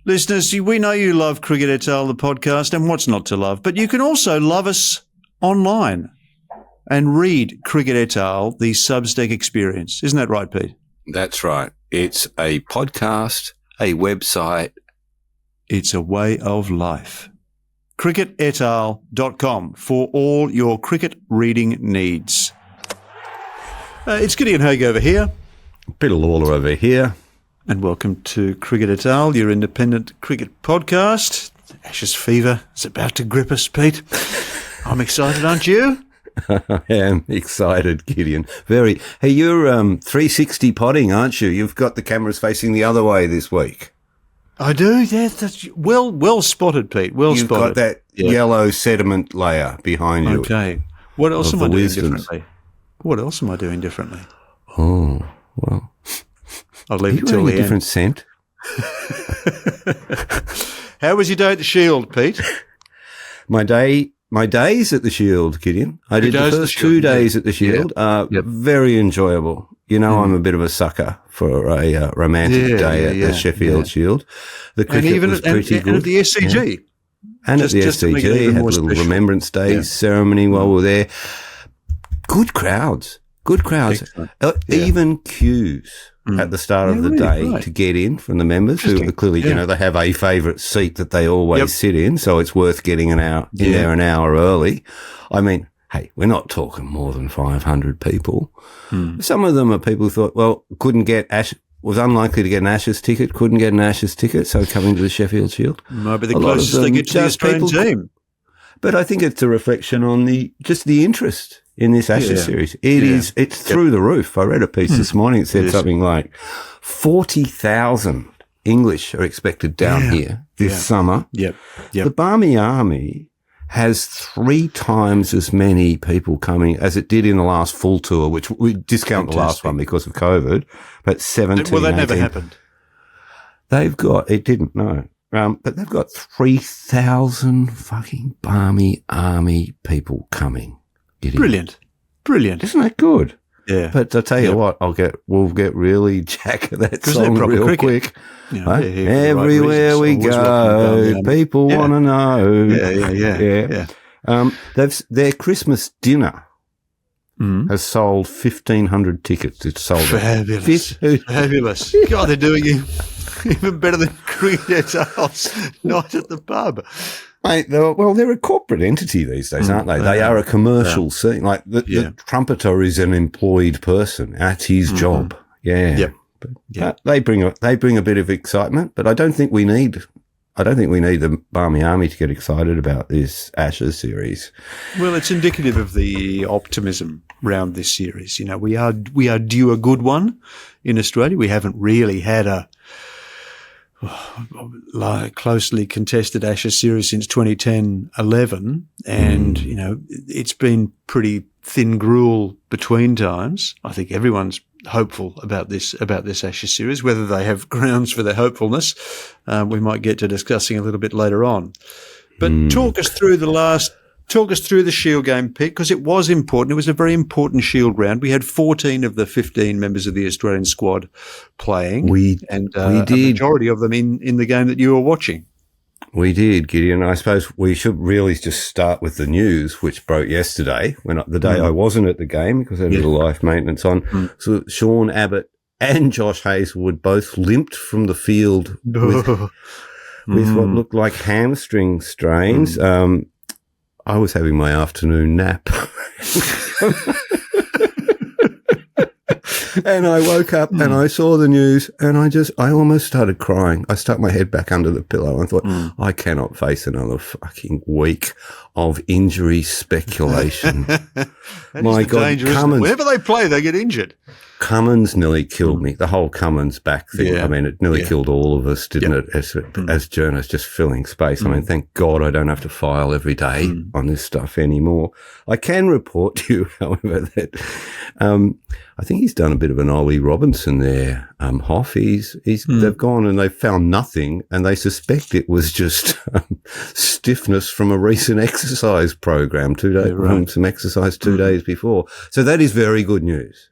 Listeners, we know you love Cricket et al., the podcast, and what's not to love, but you can also love us online and read Cricket et al., the Substack experience. Isn't that right, Pete? That's right. It's a podcast, a website. It's a way of life. cricketetal.com for all your cricket reading needs. It's Gideon Haig over here. Peter Lawler over here. And welcome to Cricket et al., your independent cricket podcast. Ashes fever is about to grip us, Pete. I'm excited, aren't you? I am excited, Gideon. Very. Hey, you're 360 potting, aren't you? You've got the cameras facing the other way this week. I do, yeah. That's well spotted, Pete. Well You've spotted. You've got that yellow sediment layer behind you. Okay. What else am I doing differently? What else am I doing differently? Oh, well. I'll leave it till the end. Different scent. How was your day at the Shield, Pete? My days at the Shield, Gideon. I did the first 2 days at the Shield. Very enjoyable. You know, I'm a bit of a sucker for a romantic day at the Sheffield Shield. The cricket was pretty good. And at the SCG. Yeah. And at the SCG, had a little Remembrance Day ceremony while we were there. Good crowds. Even queues at the start of the day to get in from the members who clearly, you know, they have a favourite seat that they always sit in, so it's worth getting in there an hour early. I mean, hey, we're not talking more than 500 people. Some of them are people who thought, well, was unlikely to get an Ashes ticket, so coming to the Sheffield Shield. Might be the closest they get to the Australian team. But I think it's a reflection on the interest in this Ashes series. It's through the roof. I read a piece this morning. It said something like 40,000 English are expected down here this summer. The Barmy Army has 3 times as many people coming as it did in the last full tour, which we discount the last one because of COVID, but 17. Well, that never happened. It didn't, no. But they've got 3,000 fucking Barmy Army people coming. Brilliant. Isn't that good? Yeah. But I'll tell you what, we'll get really jack of that song real cricket. Quick. You know, everywhere we go, people want to know. Their Christmas dinner has sold 1,500 tickets. It's sold Fabulous. God, they're doing even better than Cricket House night at the pub. Mate, they're a corporate entity these days, aren't they? They are a commercial scene. Like the trumpeter is an employed person. That's his job. But they bring a bit of excitement, but I don't think we need the Barmy Army to get excited about this Ashes series. Well, it's indicative of the optimism around this series. You know, we are due a good one in Australia. We haven't really had a closely contested Ashes series since 2010-11, and you know, it's been pretty thin gruel between times. I think everyone's hopeful about this Ashes series. Whether they have grounds for their hopefulness, we might get to discussing a little bit later on. But talk us through the Shield game, Pete, because it was important. It was a very important Shield round. We had 14 of the 15 members of the Australian squad playing. We did. A majority of them in the game that you were watching. We did, Gideon. I suppose we should really just start with the news, which broke yesterday, the day I wasn't at the game because I had a little life maintenance on. So Sean Abbott and Josh Hazlewood both limped from the field with what looked like hamstring strains. I was having my afternoon nap. And I woke up and I saw the news and I almost started crying. I stuck my head back under the pillow and thought, I cannot face another fucking week of injury speculation. My God, Cummins. Whenever they play, they get injured. Cummins nearly killed me. The whole Cummins back thing. I mean, it nearly killed all of us, didn't it? As journalists, just filling space. I mean, thank God I don't have to file every day on this stuff anymore. I can report to you, however, that I think he's done a bit of an Ollie Robinson there. Hoff, they've gone and they've found nothing, and they suspect it was just stiffness from a recent exercise program, some exercise 2 days before. So that is very good news.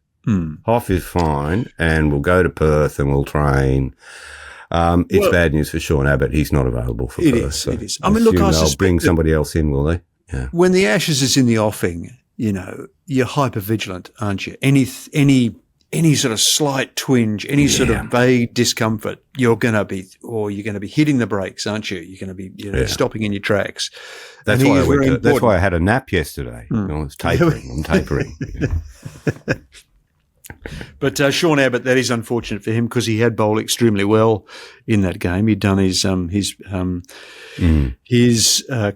Hoff is fine, and we'll go to Perth and we'll train. It's bad news for Sean Abbott. He's not available for Perth. It is. I mean, look, they'll bring somebody else in, will they? Yeah. When the Ashes is in the offing, you're hyper vigilant, aren't you? Any sort of slight twinge, any sort of vague discomfort, you're going to be hitting the brakes, aren't you? You're going to be stopping in your tracks. That's why I had a nap yesterday. I was tapering. I'm tapering. But Sean Abbott, that is unfortunate for him because he had bowled extremely well in that game. He'd done his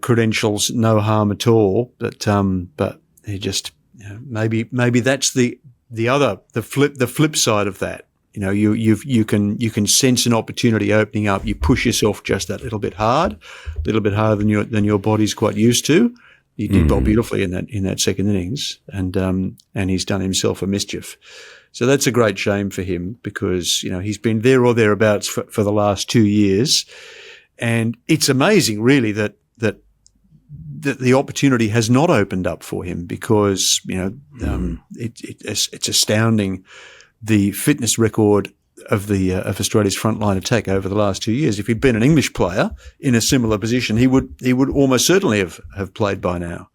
credentials no harm at all. But he just maybe that's the flip side of that. You can sense an opportunity opening up. You push yourself just that little bit harder than your body's quite used to. He did bowl beautifully in that second innings, and he's done himself a mischief. So that's a great shame for him because he's been there or thereabouts for the last 2 years, and it's amazing really that the opportunity has not opened up for him because it's astounding the fitness record of Australia's frontline attack over the last 2 years. If he'd been an English player in a similar position, he would almost certainly have played by now.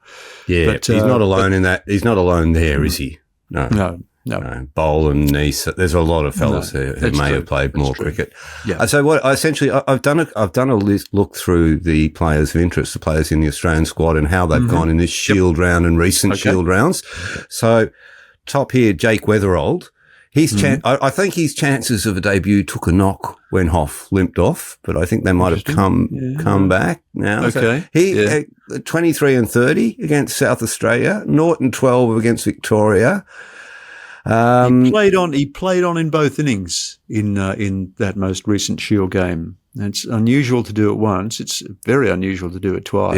Yeah, but he's not alone in that. He's not alone there, is he? No. Bowl and Nice. There's a lot of fellas who may have played more cricket. Yeah. So what I've done a look through the players of interest, the players in the Australian squad, and how they've gone in this Shield round and recent Shield rounds. So top here, Jake Weatherald. I think his chances of a debut took a knock when Hoff limped off, but I think they might have come back now. Okay. So 23 and 30 against South Australia, Norton 12 against Victoria. He played on in both innings in that most recent Shield game. It's unusual to do it once. It's very unusual to do it twice.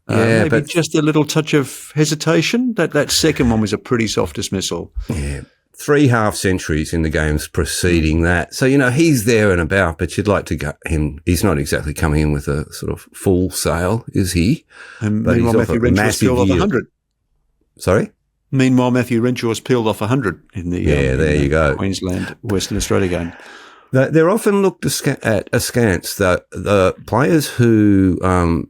Maybe but just a little touch of hesitation. That second one was a pretty soft dismissal. Yeah. 3 half centuries in the games preceding that. So, he's there and about, but you'd like to get him. He's not exactly coming in with a sort of full sail, is he? And meanwhile, Matthew Renshaw's peeled off 100. Sorry? Meanwhile, Matthew Renshaw's peeled off 100 in the there you go. Queensland Western Australia game. They're often looked at askance. The players who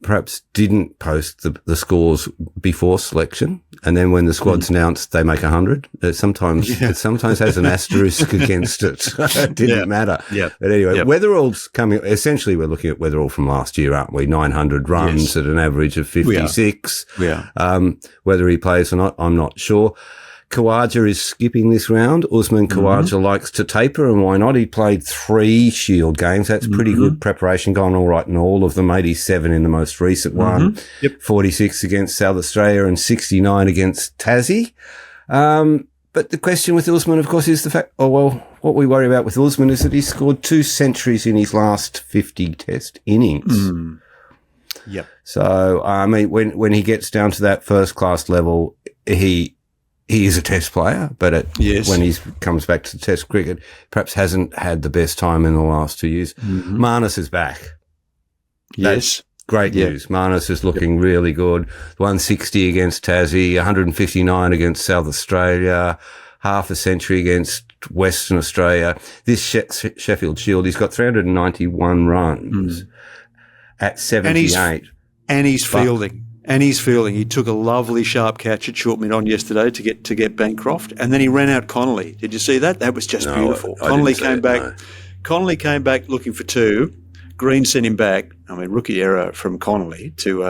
perhaps didn't post the scores before selection, and then when the squad's announced, they make 100. It sometimes has an asterisk against it. It didn't matter. Yeah. But anyway, Weatherall's coming. Essentially, we're looking at Weatherall from last year, aren't we? 900 runs at an average of 56. Whether he plays or not, I'm not sure. Khawaja is skipping this round. Usman Khawaja likes to taper, and why not? He played 3 Shield games. That's pretty good preparation, gone all right in all of them. 87 in the most recent one, 46 against South Australia and 69 against Tassie. But the question with Usman, of course, is the fact, what we worry about with Usman is that he scored 2 centuries in his last 50 test innings. Yep. So, I mean, when he gets down to that first class level, he is a test player, but when he comes back to test cricket, perhaps hasn't had the best time in the last 2 years. Marnus is back. That's great news. Marnus is looking really good. 160 against Tassie, 159 against South Australia, half a century against Western Australia. This Sheffield Shield, he's got 391 runs at 78. And he's fielding. He took a lovely sharp catch at short mid on yesterday to get Bancroft, and then he ran out Connolly. Did you see that? That was just beautiful. Connolly came back. No. Connolly came back looking for 2. Green sent him back. I mean, rookie error from Connolly to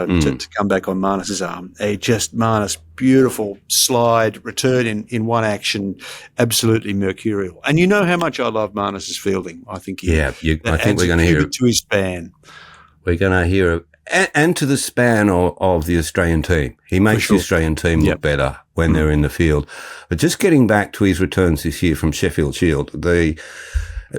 come back on Marnus's arm. Marnus, beautiful slide, return in one action, absolutely mercurial. And you know how much I love Marnus's fielding. I think I think we're going to hear it to his span. We're going to hear and to the span of the Australian team. He makes the Australian team look better when they're in the field. But just getting back to his returns this year from Sheffield Shield, the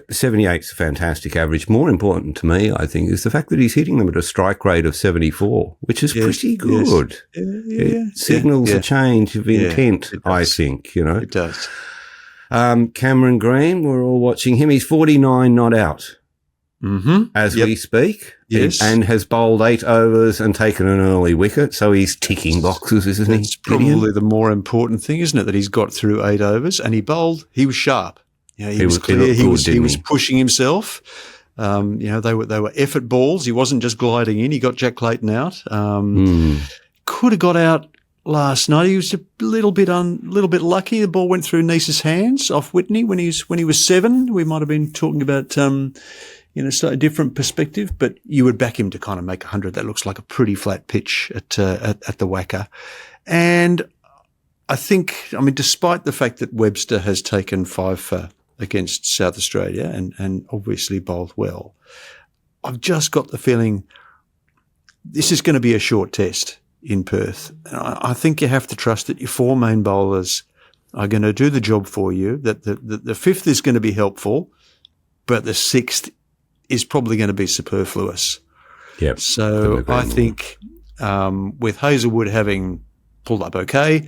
78 is a fantastic average. More important to me, I think, is the fact that he's hitting them at a strike rate of 74, which is pretty good. It signals a change of intent, I think, It does. Cameron Green, we're all watching him. He's 49 not out. As we speak, and has bowled 8 overs and taken an early wicket, so he's ticking boxes, isn't he? It's probably the more important thing, isn't it, that he's got through 8 overs and he bowled. He was sharp. He was clear. He was pushing himself. They were effort balls. He wasn't just gliding in. He got Jack Clayton out. Could have got out last night. He was a little bit lucky. The ball went through Nice's hands off Whitney when he was 7. We might have been talking about slightly different perspective, but you would back him to kind of make 100. That looks like a pretty flat pitch at the Wacker. And I think, despite the fact that Webster has taken 5 for against South Australia and obviously bowled well, I've just got the feeling this is going to be a short test in Perth. I think you have to trust that your 4 main bowlers are going to do the job for you, that the 5th is going to be helpful, but the 6th is probably going to be superfluous. Yep. So I think with Hazelwood having pulled up okay,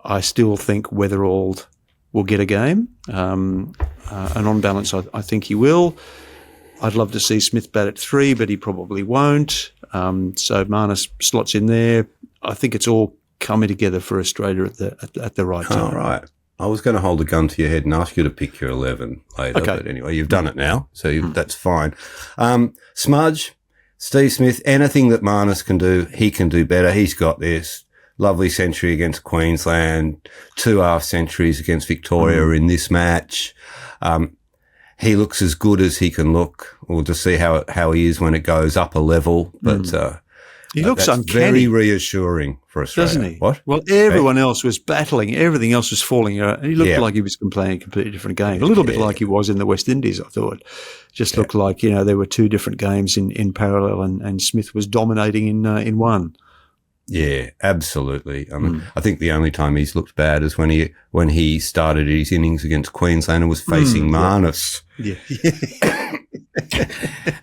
I still think Weatherald will get a game. And on balance, I think he will. I'd love to see Smith bat at 3, but he probably won't. So Marnus slots in there. I think it's all coming together for Australia at the right time. All right. I was going to hold a gun to your head and ask you to pick your 11 later, but anyway, you've done it now, so that's fine. Smudge, Steve Smith, anything that Marnus can do, he can do better. He's got this lovely century against Queensland, 2 half centuries against Victoria in this match. He looks as good as he can look. We'll just see how he is when it goes up a level, but he looks that's uncanny. Very reassuring for Australia. Doesn't he? What? Well, everyone else was battling. Everything else was falling out. He looked like he was playing a completely different game. A little bit like he was in the West Indies, I thought. Just looked like, there were 2 different games in parallel and Smith was dominating in one. Yeah, absolutely. I think the only time he's looked bad is when he started his innings against Queensland and was facing Marnus. Yeah.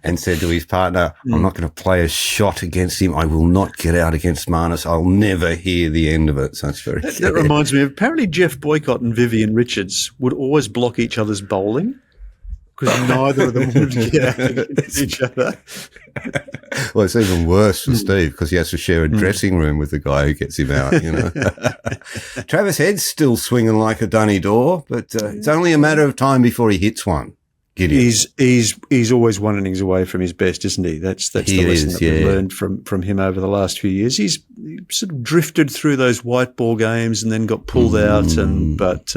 And said to his partner, I'm not going to play a shot against him. I will not get out against Marnus. I'll never hear the end of it. So it's very That reminds me of, apparently Jeff Boycott and Vivian Richards would always block each other's bowling because neither of them would get out against each other. Well, it's even worse for Steve because he has to share a dressing room with the guy who gets him out, Travis Head's still swinging like a dunny door, but it's only a matter of time before he hits one. Gideon. He's always 1 innings away from his best, isn't he? That's the lesson that we've learned from him over the last few years. He's sort of drifted through those white ball games and then got pulled out, but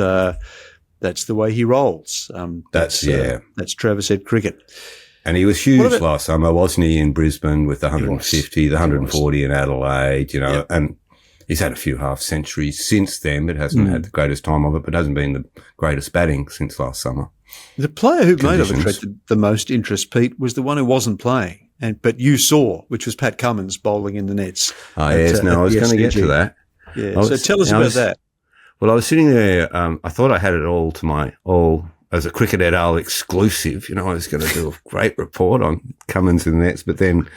that's the way he rolls. That's Travis Head cricket. And he was huge last summer, wasn't he, in Brisbane with the 150, the 140 in Adelaide, and he's had a few half centuries since then, but hasn't had the greatest time of it, but hasn't been the greatest batting since last summer. The player who may have attracted the most interest, Pete, was the one who wasn't playing, but you saw, which was Pat Cummins bowling in the nets. Oh, yes. I was going to get to that. Yeah. So tell us about that. Well, I was sitting there. I thought I had it all as a Cricket et al. Exclusive. I was going to do a great report on Cummins in the nets, but then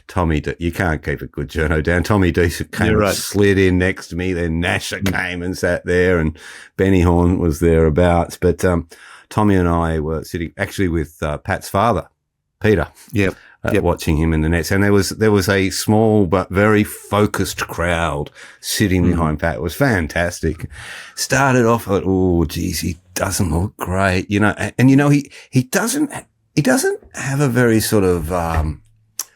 Tommy, you can't keep a good journo down. Tommy Decent came and slid in next to me. Then Nasher came and sat there, and Benny Horn was thereabouts. But Tommy and I were sitting actually with Pat's father, Peter. Yep. Watching him in the nets, and there was a small but very focused crowd sitting behind Pat. It was fantastic. Started off at, oh geez, he doesn't look great, and he doesn't have a very sort of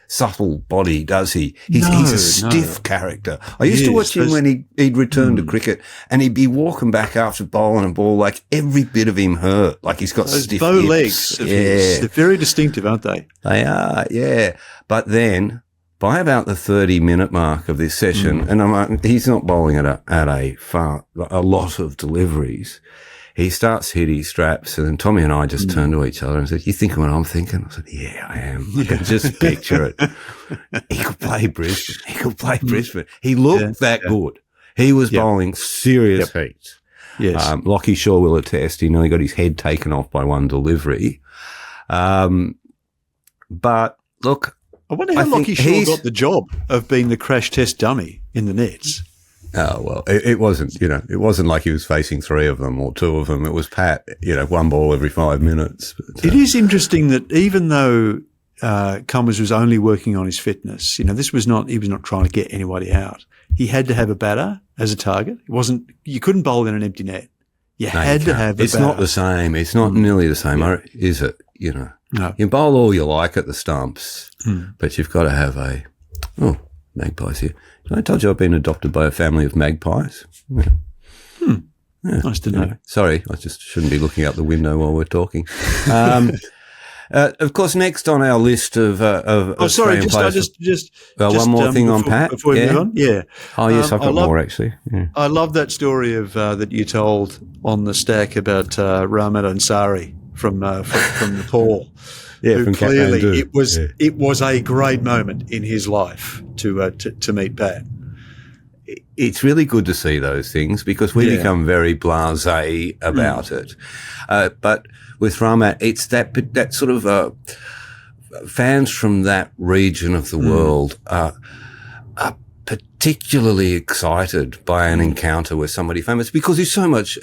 subtle body, does he? He's a stiff character. I used to watch him when he'd return to cricket, and he'd be walking back after bowling a ball like every bit of him hurt, like he's got stiff bow hips. legs. They're very distinctive, aren't they? They are, yeah. But then by about the 30-minute mark of this session, and I'm like, he's not bowling at a lot of deliveries. He starts hitting his straps, and then Tommy and I just turned to each other and said, "You thinking what I'm thinking?" I said, "Yeah, I am." I can just picture it. He could play Brisbane. He looked that good. He was bowling serious heat. Yes. Lockie Shaw will attest. He nearly got his head taken off by one delivery. But look, I wonder how Lockie Shaw got the job of being the crash test dummy in the nets. Oh, well, it wasn't, it wasn't like he was facing 3 of them or 2 of them. It was Pat, 1 ball every 5 minutes. But, it is interesting that even though Cummins was only working on his fitness, he was not trying to get anybody out. He had to have a batter as a target. You couldn't bowl in an empty net. You had to have a batter. It's not the same. It's not nearly the same, is it? No. You bowl all you like at the stumps, but you've got to have magpies here. I told you I've been adopted by a family of magpies. Yeah. Nice to know. Sorry, I just shouldn't be looking out the window while we're talking. Of course, next on our list of sorry, one more thing on Pat before we move on. Yeah. Oh yes, I've got more actually. Yeah. I love that story of that you told on the stack about Rahmat Ansari from Nepal. Yeah, who from clearly Kathmandu. it was a great moment in his life to meet Pat. It's really good to see those things because we become very blasé about it. But with Rahmat, it's that sort of fans from that region of the world are particularly excited by an encounter with somebody famous because he's so much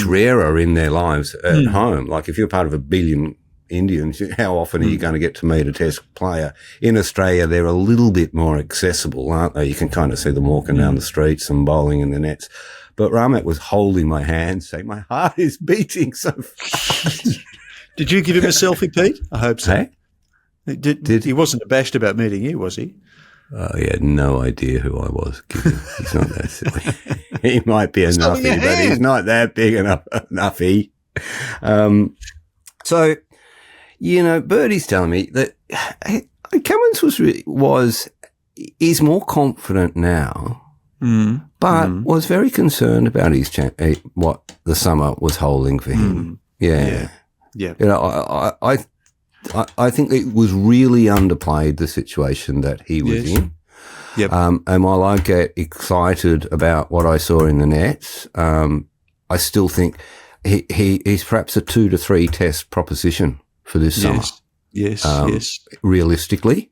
rarer in their lives at home. Like if you're part of 1 billion Indians, how often are you going to get to meet a Test player? In Australia, they're a little bit more accessible, aren't they? You can kind of see them walking down the streets and bowling in the nets. But Rahmat was holding my hand saying, my heart is beating so fast. Did you give him a selfie, Pete? I hope so. Hey? Did he wasn't abashed about meeting you, was he? He had no idea who I was. Gideon. He's not that silly. He might be a nuffy, but he's not that big enough nuffy. So, Birdie's telling me that Cummins is more confident now, but was very concerned about what the summer was holding for him. Yeah. I think it was really underplayed, the situation that he was in. Yep. And while I get excited about what I saw in the nets, I still think he's perhaps a 2 to 3 test proposition for this summer. Yes. Realistically.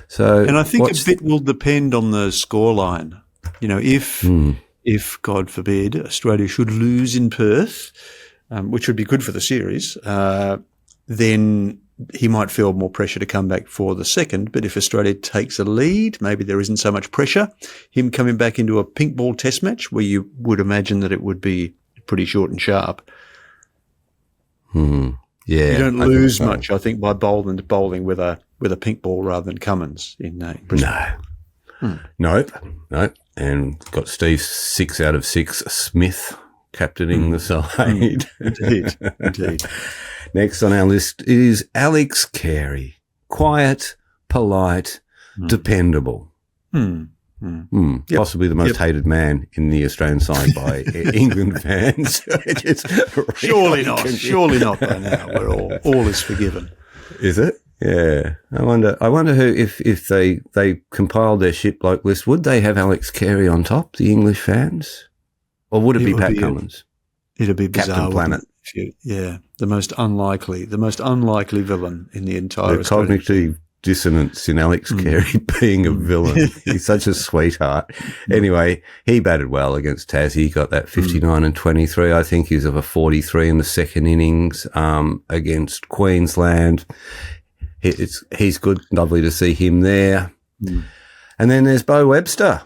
So, and I think a bit will depend on the scoreline. If God forbid Australia should lose in Perth, which would be good for the series, then he might feel more pressure to come back for the second. But if Australia takes a lead, maybe there isn't so much pressure. Him coming back into a pink ball test match where you would imagine that it would be pretty short and sharp. Yeah, you don't lose much, I think, by bowling with a pink ball rather than Cummins in Brisbane. Nope. And got Steve 6 out of 6 Smith captaining the side. Indeed. Next on our list is Alex Carey. Quiet, polite, dependable. Possibly the most hated man in the Australian side by England fans. Surely not by now. We're all is forgiven. Is it? Yeah. I wonder who, if they compiled their shipbloke list, would they have Alex Carey on top, the English fans? Or would it be Pat Cummins? It'd be bizarre. Captain Planet. The most unlikely villain in the entire The cognitive dissonance in Alex Carey being a villain. He's such a sweetheart. Anyway, he batted well against Tassie. He got that 59 and 23. I think he's of a 43 in the second innings against Queensland. He's good. Lovely to see him there. And then there's Bo Webster.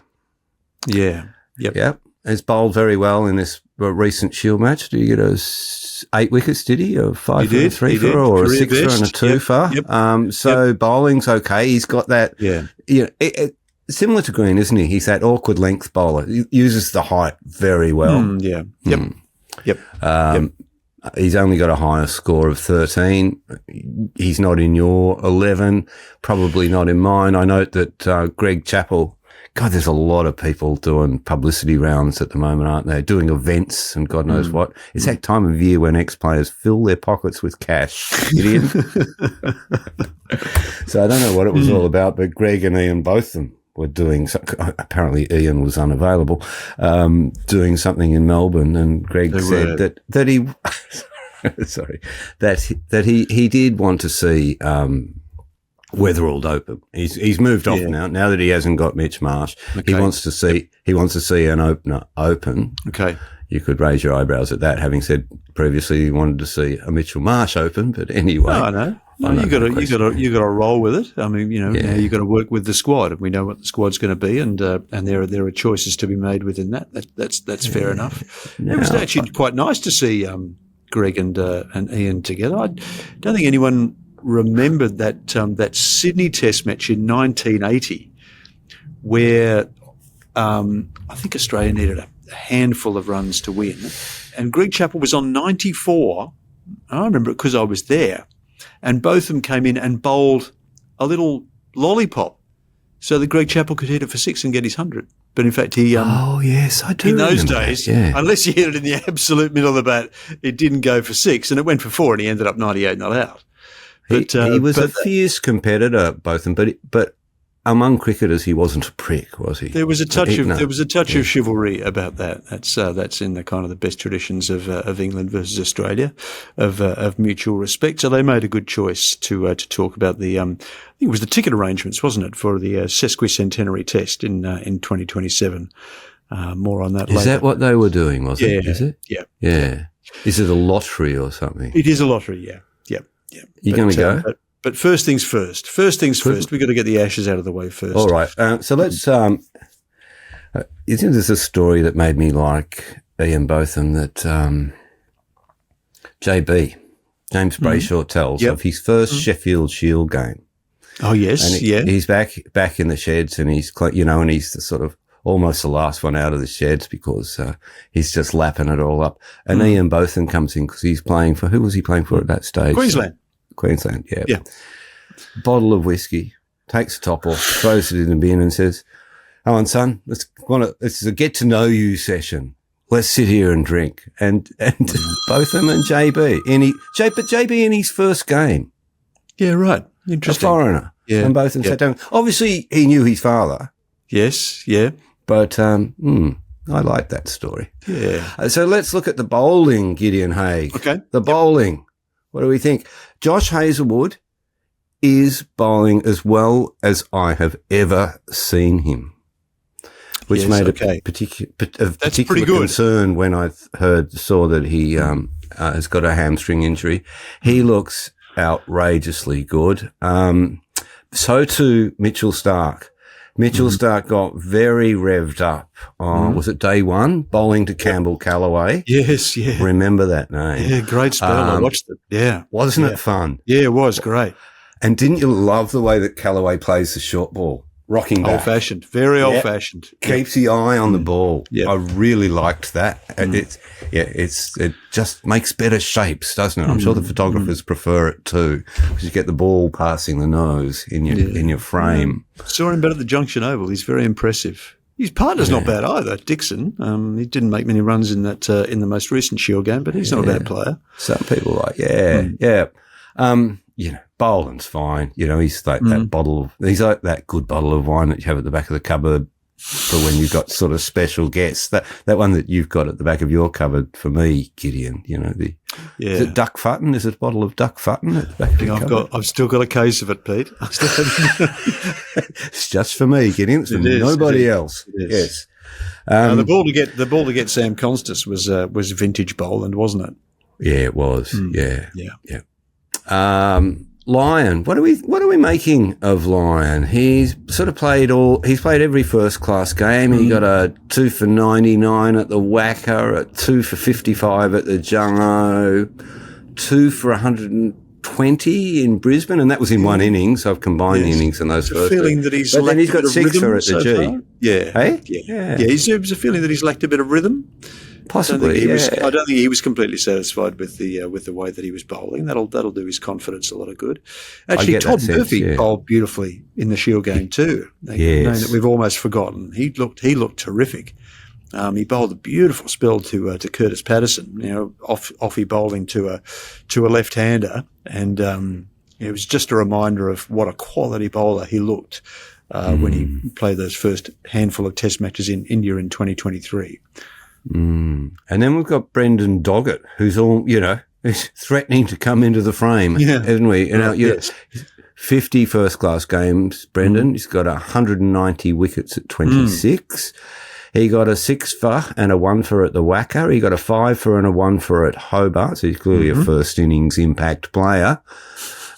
Yeah. Yep. He's bowled very well in this recent Shield match. Did he get 8 wickets, did he? Or 5 for a 3 for, or a 6 for and a 2 for? So bowling's okay. He's got that. Similar to Green, isn't he? He's that awkward length bowler. He uses the height very well. He's only got a higher score of 13. He's not in your 11, probably not in mine. I note that Greg Chapell, God, there's a lot of people doing publicity rounds at the moment, aren't they? Doing events and God knows what. It's that time of year when ex-players fill their pockets with cash, Gideon. So I don't know what it was all about, but Greg and Ian, both of them, were doing apparently Ian was unavailable, doing something in Melbourne, and Greg said that he that he did want to see Weatherald open. He's moved off now that he hasn't got Mitch Marsh. Okay. He wants to see an opener open. Okay. You could raise your eyebrows at that, having said previously he wanted to see a Mitchell Marsh open, but anyway. No, you got to roll with it. I mean, now you got to work with the squad, and we know what the squad's going to be, and there are choices to be made within that. That's fair enough. It was actually quite nice to see Greg and Ian together. I don't think anyone remembered that Sydney Test match in 1980, where I think Australia needed a handful of runs to win, and Greg Chapell was on 94. I remember it because I was there, and both of them came in and bowled a little lollipop so that Greg Chapell could hit it for 6 and get his 100. But in fact, he oh yes, I do. In those days, unless you hit it in the absolute middle of the bat, it didn't go for 6, and it went for 4, and he ended up 98 not out. But, he was a fierce competitor, both of them, but among cricketers, he wasn't a prick, was he? There was a touch of chivalry about that. That's in the kind of the best traditions of England versus Australia, of mutual respect. So they made a good choice to talk about the I think it was the ticket arrangements, wasn't it, for the sesquicentenary test in 2027. More on that later. Is that what they were doing? Was it? Is it? Yeah. Yeah. Is it a lottery or something? It is a lottery. Yeah. You going to go? But first things first. We've got to get the Ashes out of the way first. All right. So let's. You think there's a story that made me like Ian Botham that JB, James Brayshaw, tells of his first Sheffield Shield game. Oh yes, and he's back in the sheds, and he's and he's the sort of almost the last one out of the sheds because he's just lapping it all up. And Ian Botham comes in because he's playing for, who was he playing for at that stage? Queensland, yeah. Bottle of whiskey, takes the top off, throws it in the bin and says, "Come on, son, this is a get to know you session. Let's sit here and drink." And Botham and JB, JB in his first game. Yeah, right. Interesting. A foreigner. Yeah. And Botham sat down. Obviously, he knew his father. Yes, yeah. But I like that story. Yeah. So let's look at the bowling, Gideon Haigh. Okay. The bowling. What do we think? Josh Hazlewood is bowling as well as I have ever seen him, which made a particular concern when I saw that he has got a hamstring injury. He looks outrageously good. So too Mitchell Starc. Mitchell Starc got very revved up on, was it day one, bowling to Campbell Callaway? Yes, yeah. Remember that name? Yeah, great spell. I watched it. Yeah. Wasn't it fun? Yeah, it was great. And didn't you love the way that Callaway plays the short ball? Rocking back. Old-fashioned. Very old-fashioned. Keeps the eye on the ball. Yeah. I really liked that. And it just makes better shapes, doesn't it? I'm sure the photographers prefer it too, because you get the ball passing the nose in your frame. Saw him bet at the Junction Oval. He's very impressive. His partner's not bad either, Dixon. He didn't make many runs in that in the most recent Shield game, but he's not a bad player. Some people bowling's fine. He's like he's like that good bottle of wine that you have at the back of the cupboard for when you've got sort of special guests. That one that you've got at the back of your cupboard for me, Gideon. Is it Duck Futton? Is it a bottle of Duck Futton at the back of your cupboard? I've still got a case of it, Pete. It's just for me, Gideon. It's for nobody else. Yes. The ball to get Sam Constas was vintage Boland, wasn't it? Yeah, it was. Yeah. Lyon, what are we making of Lyon? He's sort of he's played every first class game. He got a 2 for 99 at the Wacker, a 2 for 55 at the Jungo, 2 for 120 in Brisbane, and that was in one innings. So I've combined the innings in those first. Feeling that he's but then he's got 6 for at the G. Far. Yeah. Hey? Yeah. There's a feeling that he's lacked a bit of rhythm. Possibly, I don't think he was completely satisfied with the way that he was bowling. That'll do his confidence a lot of good. Actually, Todd Murphy bowled beautifully in the Shield game too. A name that we've almost forgotten. He looked terrific. He bowled a beautiful spell to Curtis Patterson. Offie bowling to a left-hander, and it was just a reminder of what a quality bowler he looked when he played those first handful of Test matches in India in 2023. And then we've got Brendan Doggett, who's is threatening to come into the frame, haven't we? 50 first-class games, Brendan. He's got 190 wickets at 26. He got a 6 for and a 1 for at the Wacker. He got a 5 for and a 1 for at Hobart, so he's clearly a first innings impact player.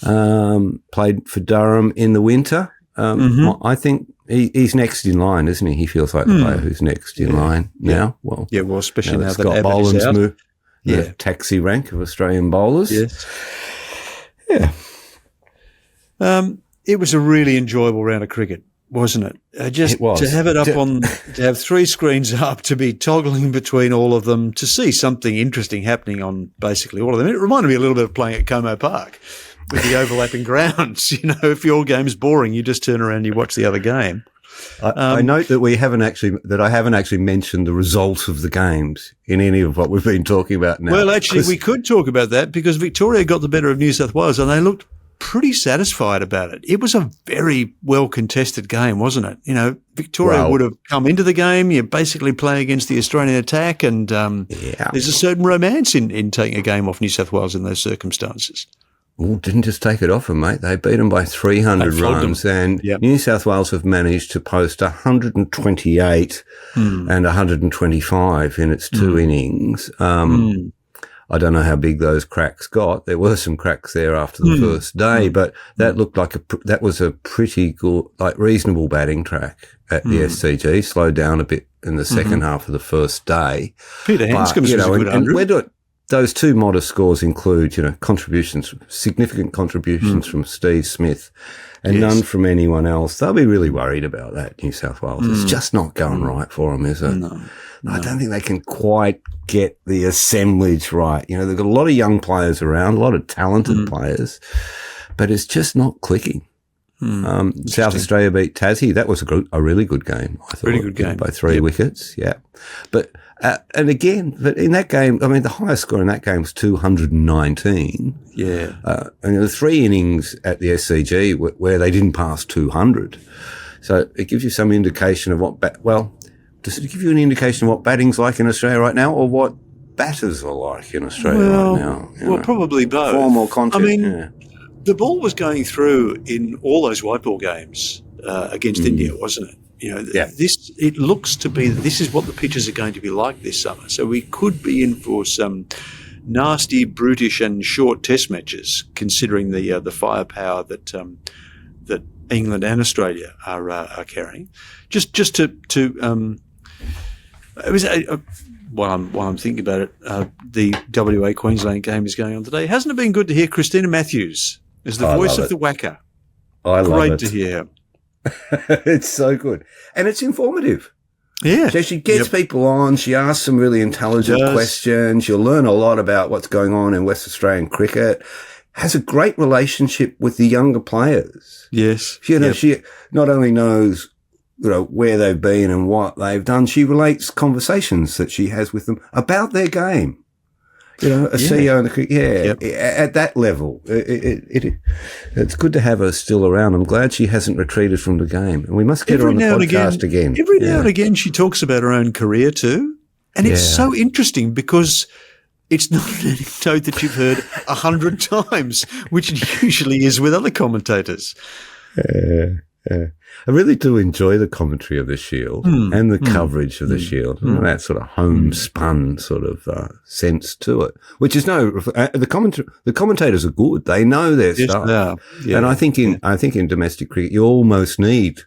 Played for Durham in the winter. I think he's next in line, isn't he? He feels like the player who's next in line now. Well, especially now that Scott Boland's the taxi rank of Australian bowlers. Yes. Yeah. It was a really enjoyable round of cricket, wasn't it? It was. To have it up to have 3 screens up, to be toggling between all of them, to see something interesting happening on basically all of them. It reminded me a little bit of playing at Como Park with the overlapping grounds. You know, if your game's boring, you just turn around and you watch the other game. I note that I haven't actually mentioned the result of the games in any of what we've been talking about now. Well, actually, we could talk about that because Victoria got the better of New South Wales and they looked pretty satisfied about it. It was a very well contested game, wasn't it? You know, Victoria would have come into the game. You're basically playing against the Australian attack, and there's a certain romance in taking a game off New South Wales in those circumstances. Well, didn't just take it off them, mate. They beat them by 300 runs, and New South Wales have managed to post 128 and 125 in its 2 innings. I don't know how big those cracks got. There were some cracks there after the first day, but that looked like that was a pretty good, like reasonable batting track at the SCG. Slowed down a bit in the second half of the first day. Peter Hanscom's was a good 100. Those 2 modest scores include, significant contributions from Steve Smith and none from anyone else. They'll be really worried about that, New South Wales. It's just not going right for them, is it? No. I don't think they can quite get the assemblage right. You know, they've got a lot of young players around, a lot of talented players, but it's just not clicking. South Australia beat Tassie. That was a really good game, I thought. Really good game. By 3 wickets, But and again, but in that game, I mean, the highest score in that game was 219. Yeah. And there were 3 innings at the SCG where they didn't pass 200. So it gives you some indication of does it give you an indication of what batting's like in Australia right now, or what batters are like in Australia right now? Probably both. Form or content. I mean, the ball was going through in all those white ball games against India, wasn't it? You know, it looks to be that this is what the pitches are going to be like this summer. So we could be in for some nasty, brutish, and short Test matches, considering the firepower that England and Australia are carrying. Just to it was while I'm thinking about it, the WA Queensland game is going on today. Hasn't it been good to hear Christina Matthews as the voice of the Wacker? I love it. Great to hear. It's so good. And it's informative. Yeah. So she gets people on. She asks some really intelligent questions. You'll learn a lot about what's going on in West Australian cricket. Has a great relationship with the younger players. Yes. She not only knows, where they've been and what they've done, she relates conversations that she has with them about their game. CEO in the cricket, at that level. It's good to have her still around. I'm glad she hasn't retreated from the game. And we must get her on the podcast again. Every now and again, she talks about her own career too. And it's so interesting because it's not an anecdote that you've heard 100 times, which it usually is with other commentators. I really do enjoy the commentary of the Shield and the coverage of the Shield, that sort of homespun sort of sense to it. Which is the commentators are good; they know their stuff. Yeah. And I think in domestic cricket, you almost need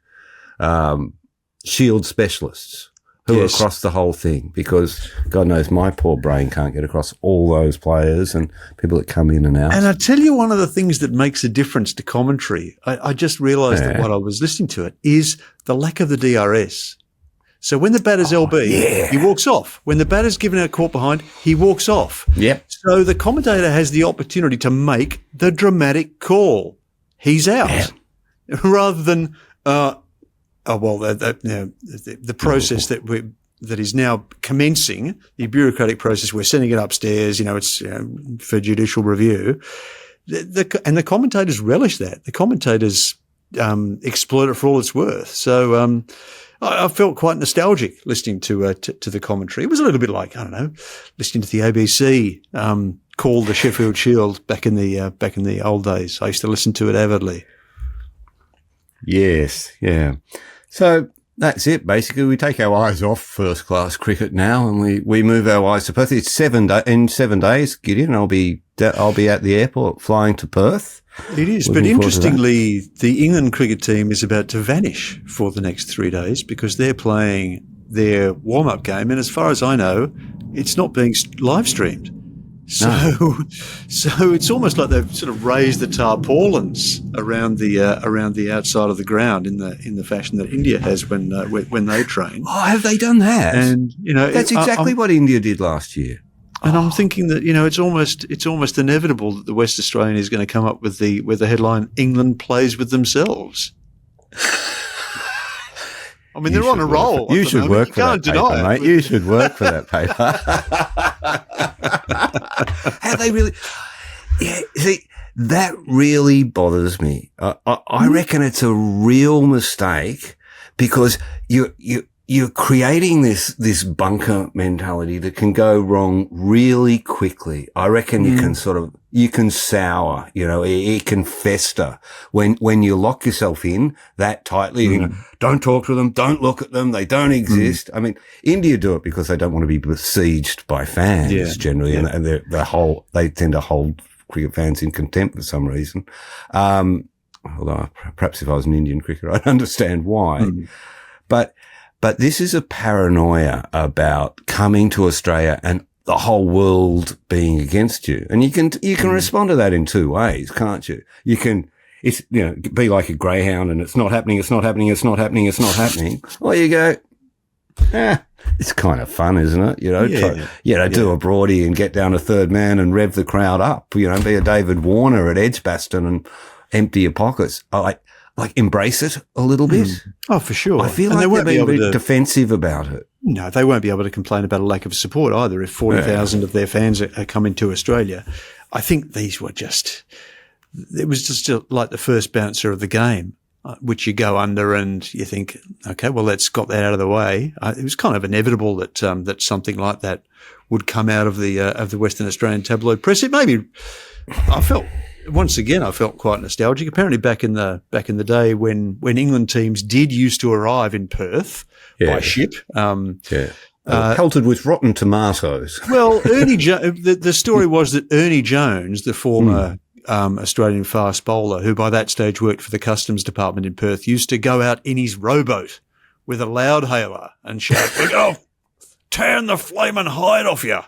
Shield specialists who are across the whole thing, because God knows my poor brain can't get across all those players and people that come in and out. And I tell you, one of the things that makes a difference to commentary, I just realised that while I was listening to it, is the lack of the DRS. So when the batter's LB, he walks off. When the batter's given a caught behind, he walks off. Yep. So the commentator has the opportunity to make the dramatic call. He's out. Rather than the process that is now commencing, the bureaucratic process, we're sending it upstairs, it's for judicial review. And the commentators relish that. The commentators exploit it for all it's worth. So I felt quite nostalgic listening to the commentary. It was a little bit like, I don't know, listening to the ABC call the Sheffield Shield back in the old days. I used to listen to it avidly. Yes, yeah. So that's it. Basically, we take our eyes off first-class cricket now, and we move our eyes to Perth. It's in 7 days, Gideon. I'll be at the airport flying to Perth. It is, but interestingly, the England cricket team is about to vanish for the next 3 days because they're playing their warm-up game, and as far as I know, it's not being live streamed. So it's almost like they've sort of raised the tarpaulins around the outside of the ground in the fashion that India has when they train. Oh, have they done that? And that's exactly what India did last year. And I'm thinking that it's almost inevitable that the West Australian is going to come up with the headline "England plays with themselves." I mean, they're on a roll. You should work for that paper, mate. You should work for that paper. How they really? Yeah, see, that really bothers me. I reckon it's a real mistake because you're creating this bunker mentality that can go wrong really quickly. I reckon you can sour, it can fester when you lock yourself in that tightly. Don't talk to them. Don't look at them. They don't exist. I mean, India do it because they don't want to be besieged by fans generally. Yeah. And they tend to hold cricket fans in contempt for some reason. Although perhaps if I was an Indian cricketer, I'd understand why. But this is a paranoia about coming to Australia and the whole world being against you. And you can respond to that in two ways, can't you? You can, be like a greyhound and it's not happening, it's not happening, it's not happening, it's not happening. Or you go, it's kind of fun, isn't it? Do a broadie and get down to third man and rev the crowd up, be a David Warner at Edgbaston and empty your pockets. Like embrace it a little bit. Oh, for sure. I feel like they're being a bit defensive about it. No, they won't be able to complain about a lack of support either if 40,000 of their fans are coming to Australia. I think these were it was just like the first bouncer of the game, which you go under and you think, okay, well, let's got that out of the way. It was kind of inevitable that something like that would come out of the Western Australian tabloid press. It maybe, I felt quite nostalgic. Apparently back in the day when England teams did used to arrive in Perth by ship. Pelted with rotten tomatoes. Well, the story was that Ernie Jones, the former Australian fast bowler, who by that stage worked for the Customs Department in Perth, used to go out in his rowboat with a loudhailer and shout, "Oh, tearing the flaming hide off you."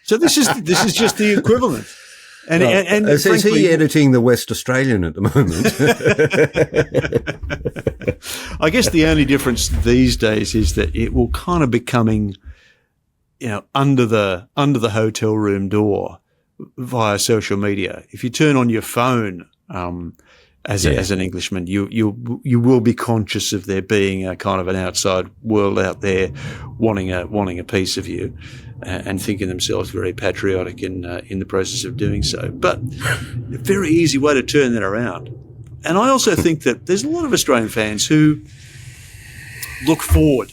So this is just the equivalent. And so is he editing the West Australian at the moment? I guess the only difference these days is that it will kind of becoming, under the hotel room door via social media. If you turn on your phone, as an Englishman, you will be conscious of there being a kind of an outside world out there wanting a piece of you. And thinking themselves very patriotic in the process of doing so. But a very easy way to turn that around. And I also think that there's a lot of Australian fans who look forward,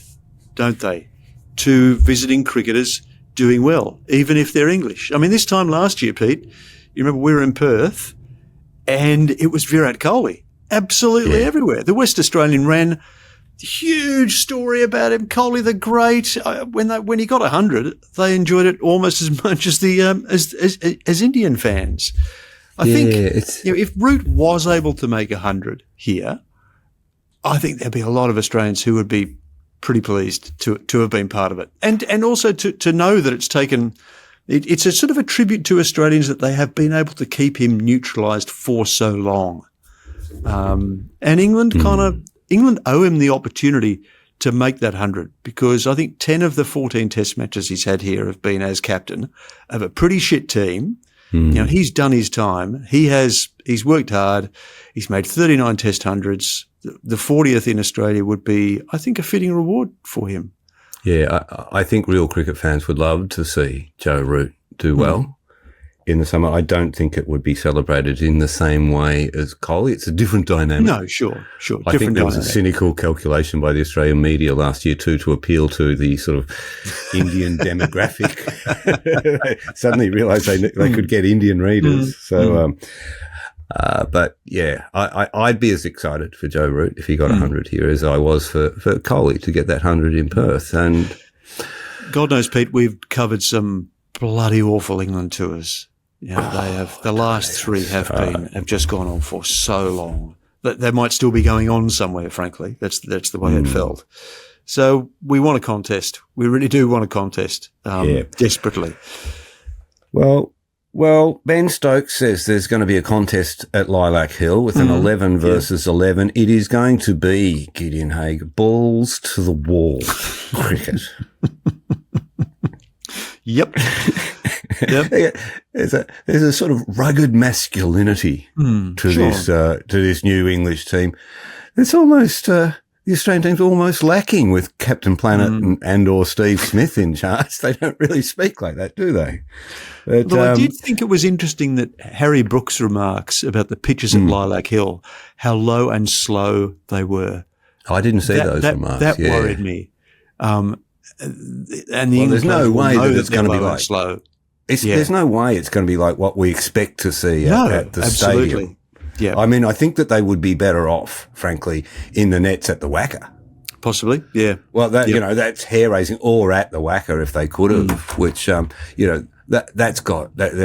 don't they, to visiting cricketers doing well, even if they're English. I mean, this time last year, Pete, you remember we were in Perth and it was Virat Kohli absolutely everywhere. The West Australian ran huge story about him, Kohli the Great. When he got 100, they enjoyed it almost as much as as Indian fans. I think if Root was able to make 100 here, I think there'd be a lot of Australians who would be pretty pleased to have been part of it, and also to know that it's taken. It's a sort of a tribute to Australians that they have been able to keep him neutralised for so long, and England England owe him the opportunity to make that 100 because I think 10 of the 14 test matches he's had here have been as captain of a pretty shit team. He's done his time. He's worked hard. He's made 39 test hundreds. The 40th in Australia would be, I think, a fitting reward for him. Yeah, I think real cricket fans would love to see Joe Root do well in the summer. I don't think it would be celebrated in the same way as Kohli. It's a different dynamic. No, sure. I think there was a cynical calculation by the Australian media last year too to appeal to the sort of Indian demographic. They suddenly realised they could get Indian readers. So, but yeah, I'd be as excited for Joe Root if he got 100 here as I was for Kohli to get that 100 in Perth. And God knows, Pete, we've covered some bloody awful England tours. They have. The last three have just gone on for so long that they might still be going on somewhere. Frankly, that's the way it felt. So we want a contest. We really do want a contest, desperately. Well, Ben Stokes says there's going to be a contest at Lilac Hill with an 11 versus 11. It is going to be, Gideon Haig, balls to the wall cricket. Yep. There's a sort of rugged masculinity to this New English team. It's almost the Australian team's almost lacking with Captain Planet and or Steve Smith in charge. They don't really speak like that, do they? But, although I did think it was interesting that Harry Brooks' remarks about the pitches at Lilac Hill, how low and slow they were. I didn't see those remarks. That worried me. And there's no way that it's going to be like slow. There's no way it's going to be like what we expect to see at the stadium. Yeah. I mean, I think that they would be better off, frankly, in the nets at the Wacker. Possibly, yeah. Well, that's hair raising, or at the Wacker if they could have, which, they're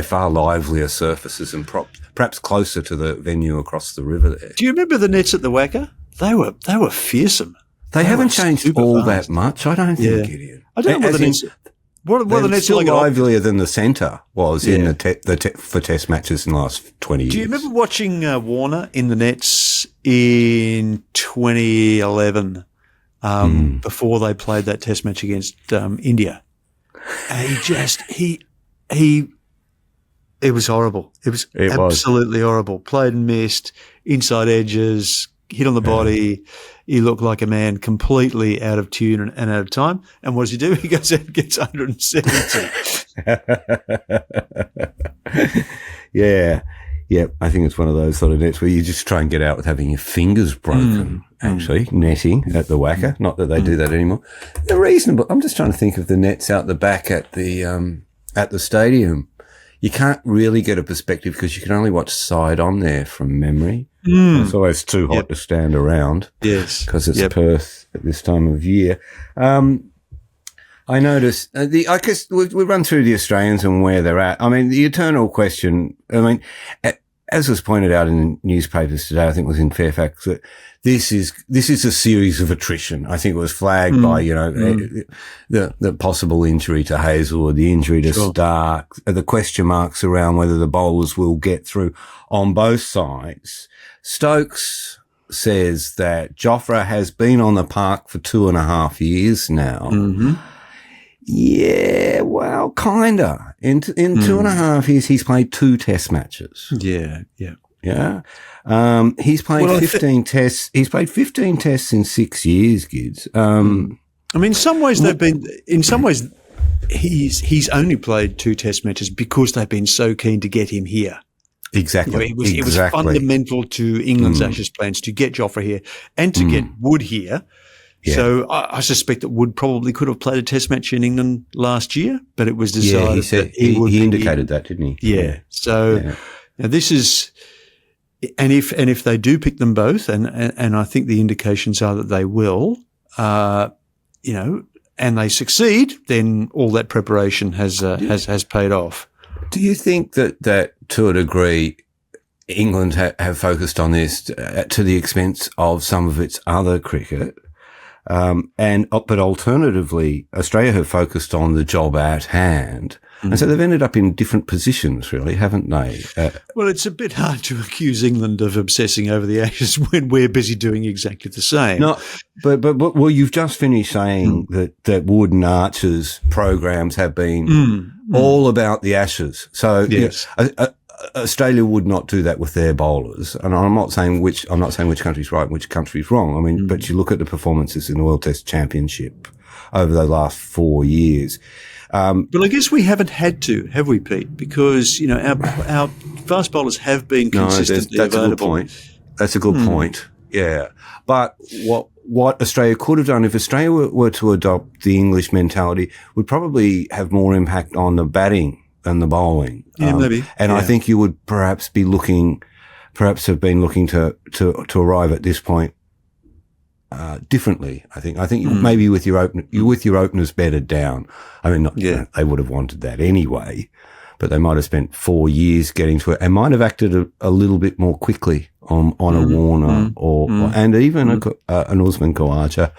far livelier surfaces and perhaps closer to the venue across the river there. Do you remember the nets at the Wacker? They were fearsome. They haven't changed all that much, I don't think, Gideon. I don't know what the nets. What the nets still like livelier than the centre was in for Test matches in the last 20 years. Do you remember watching Warner in the nets in 2011 before they played that Test match against India? It was horrible. It was absolutely horrible. Played and missed, inside edges, hit on the body. He looked like a man completely out of tune and out of time. And what does he do? He goes out and gets 170. Yeah. I think it's one of those sort of nets where you just try and get out with having your fingers broken, netting at the Wacker. Not that they do that anymore. They're reasonable. I'm just trying to think of the nets out the back at the stadium. You can't really get a perspective because you can only watch side on there from memory. It's always too hot to stand around. Yes. Because it's Perth at this time of year. I noticed, I guess we run through the Australians and where they're at. I mean, the eternal question, as was pointed out in newspapers today, I think it was in Fairfax, that this is a series of attrition. I think it was flagged by, the possible injury to Hazelwood, the injury to Stark, the question marks around whether the bowlers will get through on both sides. Stokes says that Jofra has been on the park for 2.5 years now. Yeah, well, kinda. In 2.5 years, he's played 2 Test matches. Yeah. He's played 15 tests. He's played 15 tests in 6 years, Gids. In some ways he's only played 2 Test matches because they've been so keen to get him here. Exactly. It was fundamental to England's Ashes plans to get Jofra here and to get Wood here. Yeah. So I suspect that Wood probably could have played a Test match in England last year, but it was decided that he indicated that, didn't he? Yeah. So now this is, and if they do pick them both, and I think the indications are that they will, and they succeed, then all that preparation has paid off. Do you think that to a degree England have focused on this to the expense of some of its other cricket? But alternatively, Australia have focused on the job at hand. And so they've ended up in different positions, really, haven't they? Well, it's a bit hard to accuse England of obsessing over the Ashes when we're busy doing exactly the same. No, but you've just finished saying that Wood and Archer's programs have been all about the Ashes. So yes. Australia would not do that with their bowlers, and I'm not saying which country's right and which country's wrong. I mean, but you look at the performances in the World Test Championship over the last 4 years. But I guess we haven't had to, have we, Pete? Because our fast bowlers have been consistently that's available. A good point. That's a good point. Yeah, but what Australia could have done if Australia were to adopt the English mentality would probably have more impact on the batting than the bowling. Yeah, maybe. And I think you would perhaps have been looking to arrive at this point differently. I think maybe with your openers bedded down. I mean, they would have wanted that anyway. but they might have spent 4 years getting to it and might have acted a little bit more quickly on a Warner and even an Usman Khawaja,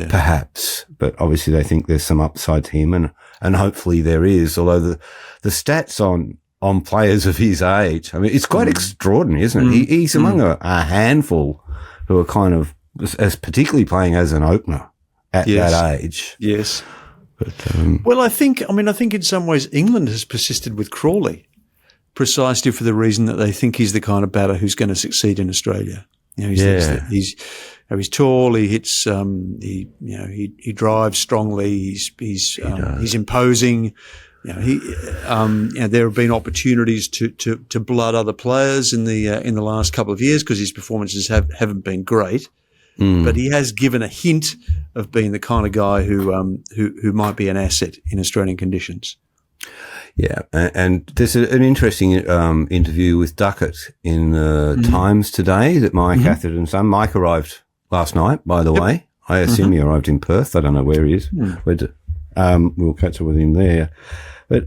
perhaps. But obviously they think there's some upside to him, and hopefully there is, although the stats on players of his age, I mean, it's quite extraordinary, isn't it? He's among a handful who are kind of, as particularly playing as an opener at that age. Yes. But, well, I think in some ways England has persisted with Crawley precisely for the reason that they think he's the kind of batter who's going to succeed in Australia. He's tall. He hits. He drives strongly. He's imposing. There have been opportunities to blood other players in the last couple of years because his performances haven't been great. But he has given a hint of being the kind of guy who might be an asset in Australian conditions. Yeah, and there's an interesting interview with Duckett in Times today that Mike Atherton son. Mike arrived last night, by the way. I assume he arrived in Perth. I don't know where he is. We'll catch up with him there. But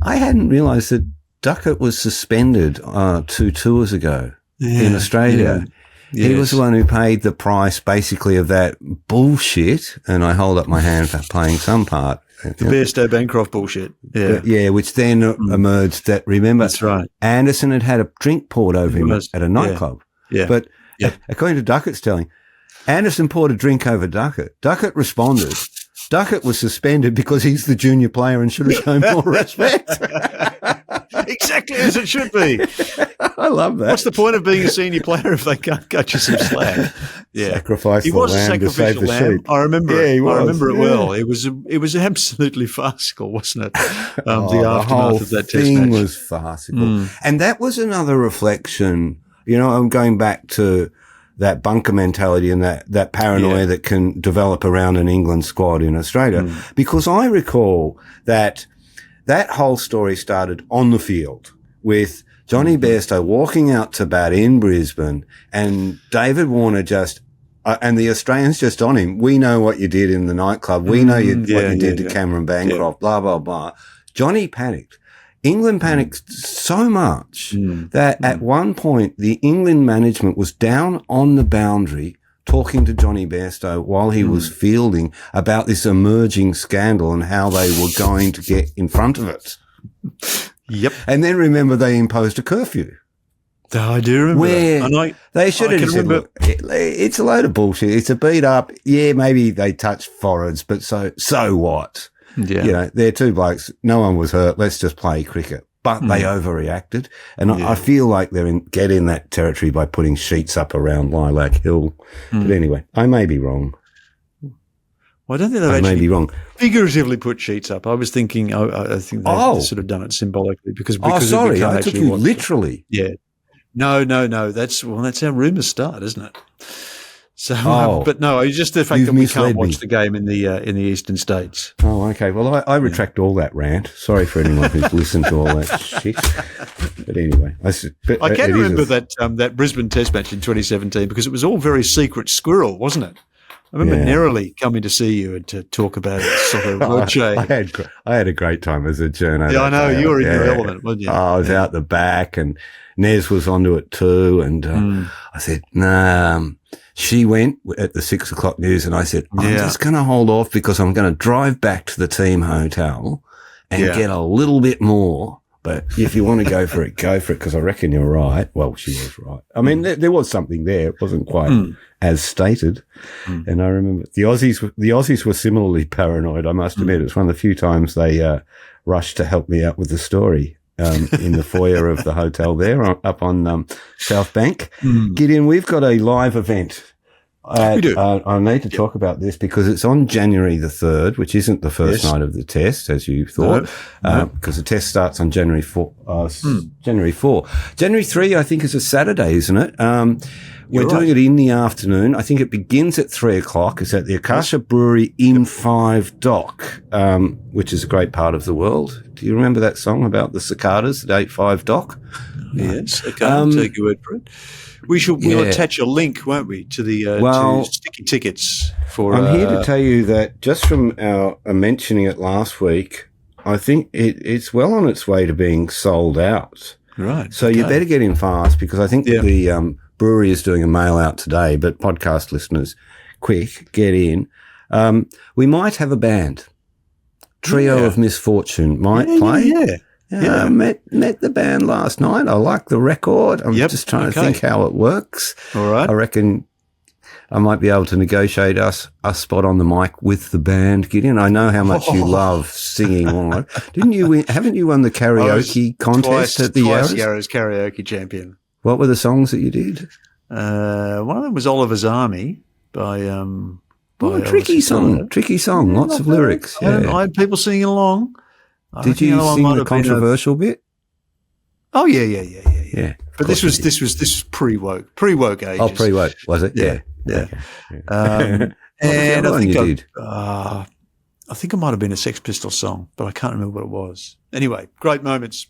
I hadn't realised that Duckett was suspended 2 tours ago in Australia. Yeah. Yes. He was the one who paid the price, basically, of that bullshit, and I hold up my hand for playing some part. The Bairstow-Bancroft bullshit. Yeah. Which then emerged that, remember, that's right. Anderson had a drink poured over him at a nightclub. Yeah. But according to Duckett's telling, Anderson poured a drink over Duckett. Duckett responded. Duckett was suspended because he's the junior player and should have shown more respect. Exactly as it should be. I love that. What's the point of being a senior player if they can't cut you some slack? Yeah, sacrifice. He was a sacrificial lamb. I remember. I remember it well. It was absolutely farcical, wasn't it? The aftermath of that test thing match was farcical, and that was another reflection. I'm going back to that bunker mentality and that paranoia that can develop around an England squad in Australia, because I recall that whole story started on the field with Johnny Bairstow walking out to bat in Brisbane and David Warner and the Australians just on him. We know what you did in the nightclub. We know what you did to Cameron Bancroft, blah, blah, blah. Johnny panicked. England panicked so much that at one point the England management was down on the boundary talking to Johnny Bairstow while he was fielding about this emerging scandal and how they were going to get in front of it. Yep. And then remember they imposed a curfew. I do remember that. They should have said, look, it's a load of bullshit. It's a beat up. Yeah, maybe they touched foreheads, but so what? Yeah. They're two blokes. No one was hurt. Let's just play cricket. But they overreacted. And I feel like they're get in that territory by putting sheets up around Lilac Hill. But anyway, I may be wrong. Well, I don't think they've actually figuratively put sheets up. I was thinking, I think they've sort of done it symbolically because sorry, I took you literally. Yeah. No. That's how rumours start, isn't it? So, but no, just the fact that we can't watch the game in the eastern states. Oh, okay. Well, I retract all that rant. Sorry for anyone who's listened to all that shit. But anyway, I can remember that Brisbane Test match in 2017 because it was all very secret squirrel, wasn't it? I remember narrowly coming to see you and to talk about it. Sort of I had a great time as a journo. Yeah, I know. You were in your element, weren't you? I was out the back and Nez was onto it too. And I said, nah. She went at the 6 o'clock news and I said, I'm just going to hold off because I'm going to drive back to the team hotel and get a little bit more. But if you want to go for it, go for it because I reckon you're right. Well, she was right. I mean, there was something there. It wasn't quite as stated. And I remember the Aussies were similarly paranoid, I must admit. It's one of the few times they rushed to help me out with the story. In the foyer of the hotel there up on South Bank. Gideon, we've got a live event. We do. I need to talk about this because it's on January the 3rd, which isn't the first night of the test, as you thought, because the test starts on January 4. January 4. January 3, I think, is a Saturday, isn't it? We're doing it in the afternoon. I think it begins at 3 o'clock. It's at the Akasha Brewery in 5 Dock, which is a great part of the world. Do you remember that song about the cicadas at 8-5 Dock? Yes, I can't take your word for it. We'll attach a link, won't we, to the to sticky tickets for. I'm here to tell you that just from our mentioning it last week, I think it's well on its way to being sold out. Right. So you better get in fast, because I think the brewery is doing a mail out today, but podcast listeners, quick, get in. We might have a band. Trio of Misfortune might play. Yeah. Met the band last night. I like the record. I'm just trying to think how it works. All right. I reckon I might be able to negotiate us a spot on the mic with the band, Gideon. I know how much you love singing live. Didn't you win? Haven't you won the karaoke contest at the Yarras? Twice Yarras karaoke champion. What were the songs that you did? One of them was Oliver's Army by tricky song. Lots of lyrics. Yeah. I had people singing along. Did you sing the controversial bit? Oh yeah. But this was pre-woke ages. Oh, pre-woke, was it? Yeah. And I think I think it might have been a Sex Pistols song, but I can't remember what it was. Anyway, great moments.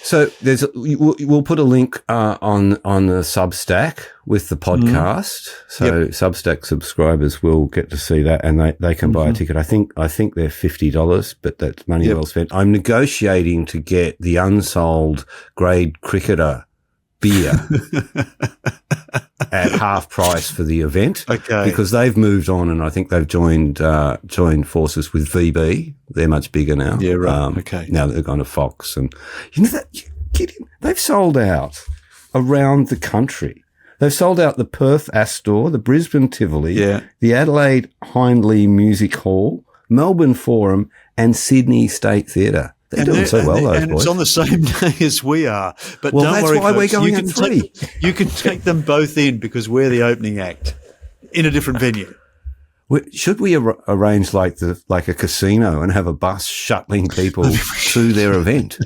So we'll put a link on the Substack with the podcast. So Substack subscribers will get to see that, and they can buy a ticket. I think they're $50, but that's money well spent. I'm negotiating to get the unsold grade cricketer beer at half price for the event. Okay. Because they've moved on, and I think they've joined forces with VB. They're much bigger now. Yeah, right. Okay. Now they're going to Fox, and you know that they've sold out around the country. They've sold out the Perth Astor, the Brisbane Tivoli, the Adelaide Hindley Music Hall, Melbourne Forum, and Sydney State Theatre. They're doing so well, those and boys. It's on the same day as we are. But don't that's worry, why folks, we're going at 3. You can take them both in, because we're the opening act in a different venue. Should we arrange like a casino and have a bus shuttling people to their event?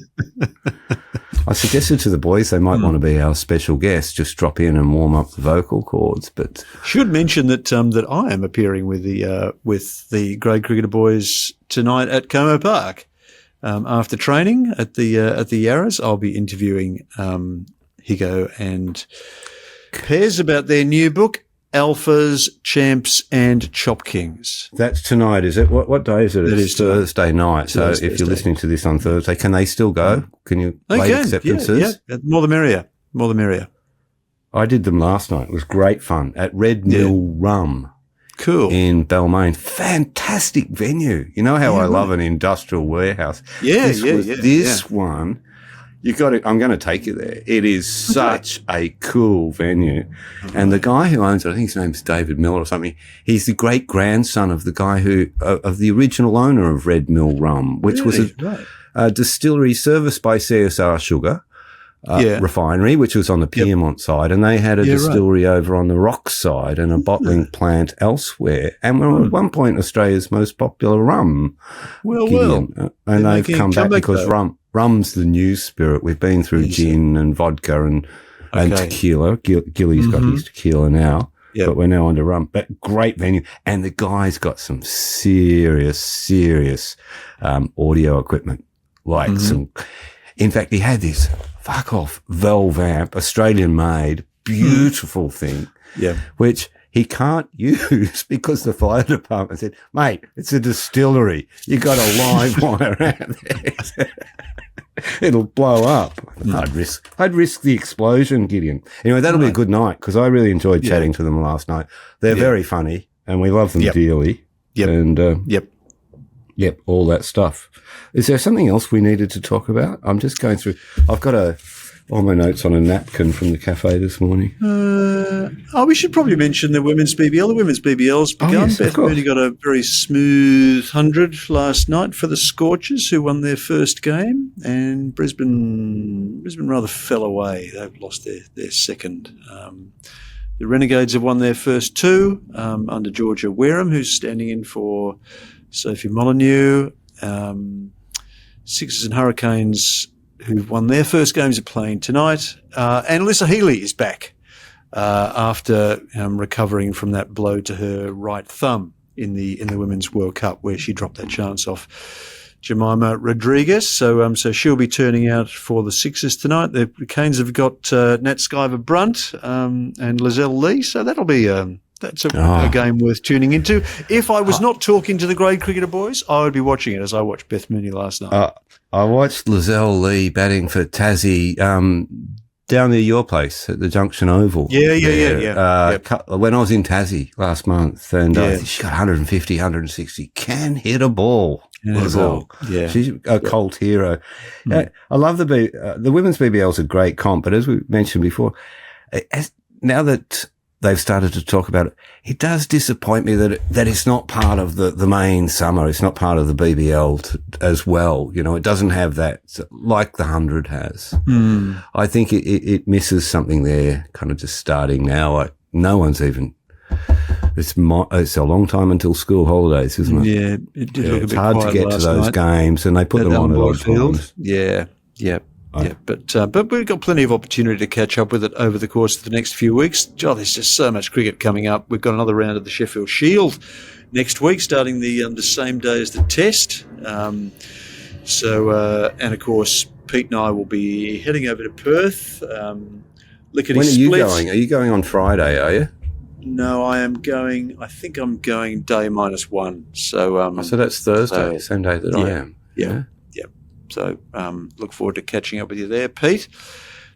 I suggested to the boys they might want to be our special guests, just drop in and warm up the vocal cords. But should mention that I am appearing with the grade cricketer boys tonight at Como Park. After training at the Yarras, I'll be interviewing Higo and Pez about their new book, Alphas, Champs, and Chop Kings. That's tonight, is it? What day is it? It's Thursday night. So if you're listening to this on Thursday, can they still go? Can you late acceptances? Yeah. More the merrier. I did them last night. It was great fun at Red Mill Rum. Cool. In Balmain. Fantastic venue. You know how I love an industrial warehouse. This one, I'm going to take you there. It is such a cool venue. And the guy who owns it, I think his name's David Miller or something, he's the great grandson of the guy of the original owner of Red Mill Rum, which was a distillery serviced by CSR Sugar. Refinery, which was on the Piedmont side, and they had a distillery over on the Rock side and a bottling plant elsewhere, and we're at one point Australia's most popular rum. And they've come back because rum's the new spirit. We've been through gin and vodka and tequila. Gilly's got his tequila now, but we're now on to rum. But great venue, and the guy's got some serious audio equipment, like some. In fact, he had this fuck off Valve amp, Australian made, beautiful thing, which he can't use because the fire department said, mate, it's a distillery. You got a live wire out there. It'll blow up. I'd risk the explosion, Gideon. Anyway, that'll be a good night, because I really enjoyed chatting to them last night. They're very funny, and we love them dearly. And all that stuff. Is there something else we needed to talk about? I'm just going through. I've got all my notes on a napkin from the cafe this morning. We should probably mention the women's BBL. The women's BBL's begun. Beth Moody got a very smooth 100 last night for the Scorchers, who won their first game, and Brisbane rather fell away. They've lost their second. The Renegades have won their first 2 under Georgia Wareham, who's standing in for Sophie Molyneux. Sixers and Hurricanes, who've won their first games, are playing tonight. And Alyssa Healy is back after recovering from that blow to her right thumb in the Women's World Cup, where she dropped that chance off Jemima Rodriguez. So she'll be turning out for the Sixers tonight. The Canes have got Nat Skyver Brunt and Lizelle Lee. So that'll be that's a game worth tuning into. If I was not talking to the grade cricketer boys, I would be watching it as I watched Beth Mooney last night. I watched Lizelle Lee batting for Tassie down near your place at the Junction Oval. Yeah. When I was in Tassie last month, and I think she got 150, 160. Can hit a ball. Yeah. She's a cult hero. I love the women's BBL is a great comp, but as we mentioned before, now that they've started to talk about it, it does disappoint me that it's not part of the main summer. It's not part of the BBL as well. You know, it doesn't have that like the 100 has. I think it misses something there, kind of just starting now. No one's even. It's a long time until school holidays, isn't it? Yeah, it did look a bit It's hard to get to those games, and they put them on a lot of times. Yeah. But we've got plenty of opportunity to catch up with it over the course of the next few weeks. There's just so much cricket coming up. We've got another round of the Sheffield Shield next week, starting the same day as the Test. And of course, Pete and I will be heading over to Perth. When are you going? Are you going on Friday? Are you? No, I am going. I think I'm going day -1. So that's Thursday, same day that I am. Yeah. So look forward to catching up with you there, Pete.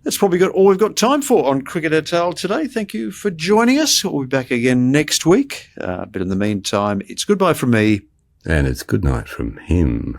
That's probably got all we've got time for on Cricket et al. Today. Thank you for joining us. We'll be back again next week. But in the meantime, it's goodbye from me. And it's good night from him.